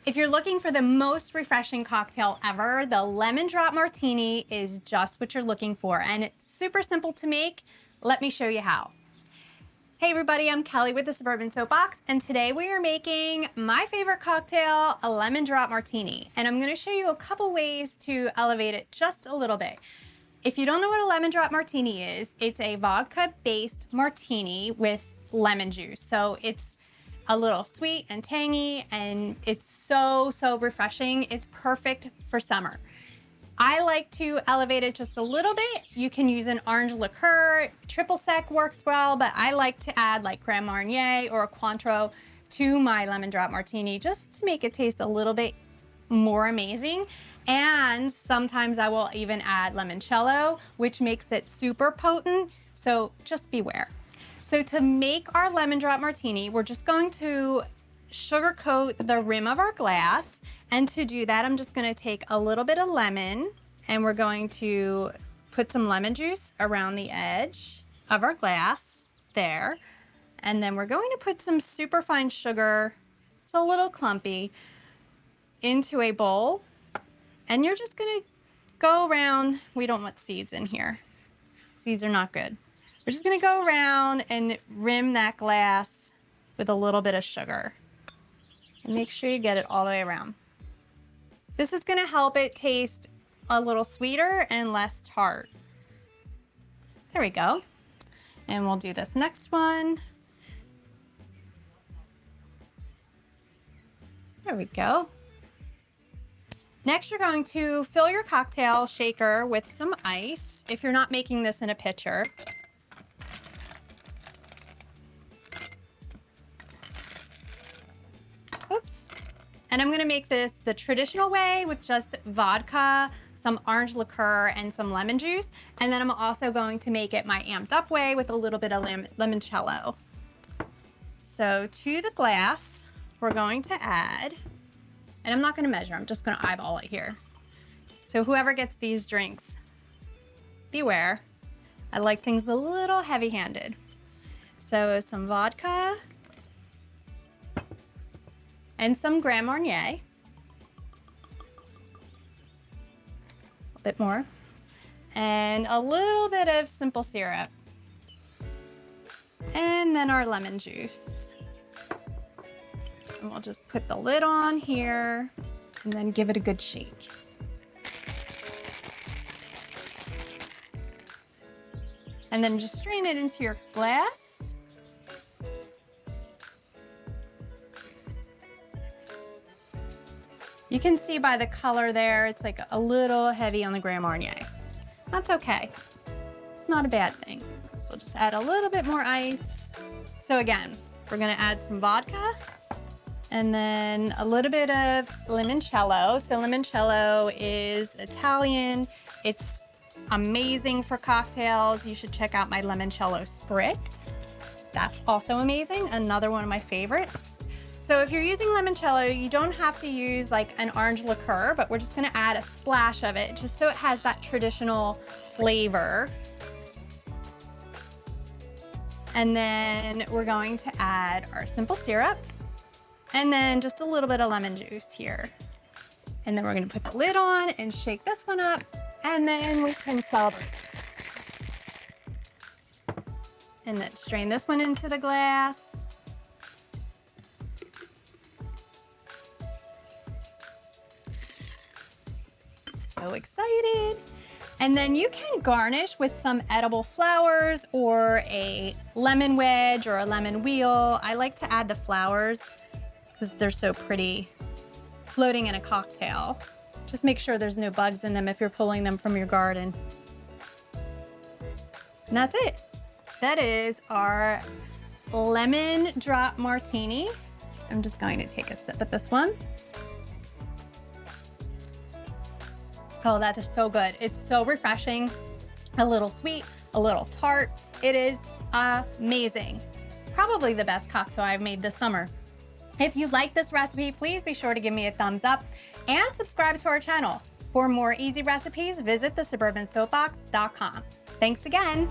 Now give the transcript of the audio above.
If you're looking for the most refreshing cocktail ever, the Lemon Drop Martini is just what you're looking for, and it's super simple to make. Let me show you how. Hey everybody, I'm Kelly with the Suburban Soapbox, and today we are making my favorite cocktail, a Lemon Drop Martini. And I'm gonna show you a couple ways to elevate it just a little bit. If you don't know what a Lemon Drop Martini is, it's a vodka-based martini with lemon juice. So it's a little sweet and tangy, and it's so refreshing. It's perfect for summer. I like to elevate it just a little bit. You can use an orange liqueur, triple sec works well, but I like to add like Grand Marnier or a cointreau to my Lemon Drop Martini just to make it taste a little bit more amazing. And sometimes I will even add limoncello, which makes it super potent, so just beware. So to make our Lemon Drop Martini, we're just going to sugarcoat the rim of our glass. And to do that, I'm just gonna take a little bit of lemon and we're going to put some lemon juice around the edge of our glass there. And then we're going to put some superfine sugar, it's a little clumpy, into a bowl. And you're just gonna go around, we don't want seeds in here. Seeds are not good. We're just gonna go around and rim that glass with a little bit of sugar. And make sure you get it all the way around. This is gonna help it taste a little sweeter and less tart. There we go. And we'll do this next one. There we go. Next, you're going to fill your cocktail shaker with some ice if you're not making this in a pitcher. Oops. And I'm gonna make this the traditional way with just vodka, some orange liqueur, and some lemon juice. And then I'm also going to make it my amped up way with a little bit of limoncello. So to the glass, we're going to add, and I'm not gonna measure, I'm just gonna eyeball it here. So whoever gets these drinks, beware. I like things a little heavy-handed. So some vodka, and some Grand Marnier. A bit more. And a little bit of simple syrup. And then our lemon juice. And we'll just put the lid on here and then give it a good shake. And then just strain it into your glass. You can see by the color there, it's like a little heavy on the Grand Marnier. That's okay. It's not a bad thing. So we'll just add a little bit more ice. So again, we're gonna add some vodka and then a little bit of limoncello. So limoncello is Italian. It's amazing for cocktails. You should check out my limoncello spritz. That's also amazing, another one of my favorites. So if you're using limoncello, you don't have to use like an orange liqueur, but we're just gonna add a splash of it just so it has that traditional flavor. And then we're going to add our simple syrup and then just a little bit of lemon juice here. And then we're gonna put the lid on and shake this one up, and then we can celebrate. And then strain this one into the glass. So excited. And then you can garnish with some edible flowers or a lemon wedge or a lemon wheel. I like to add the flowers because they're so pretty floating in a cocktail. Just make sure there's no bugs in them if you're pulling them from your garden. And that's it. That is our Lemon Drop Martini. I'm just going to take a sip of this one. Oh, that is so good. It's so refreshing, a little sweet, a little tart. It is amazing. Probably the best cocktail I've made this summer. If you like this recipe, please be sure to give me a thumbs up and subscribe to our channel. For more easy recipes, visit thesuburbansoapbox.com. Thanks again.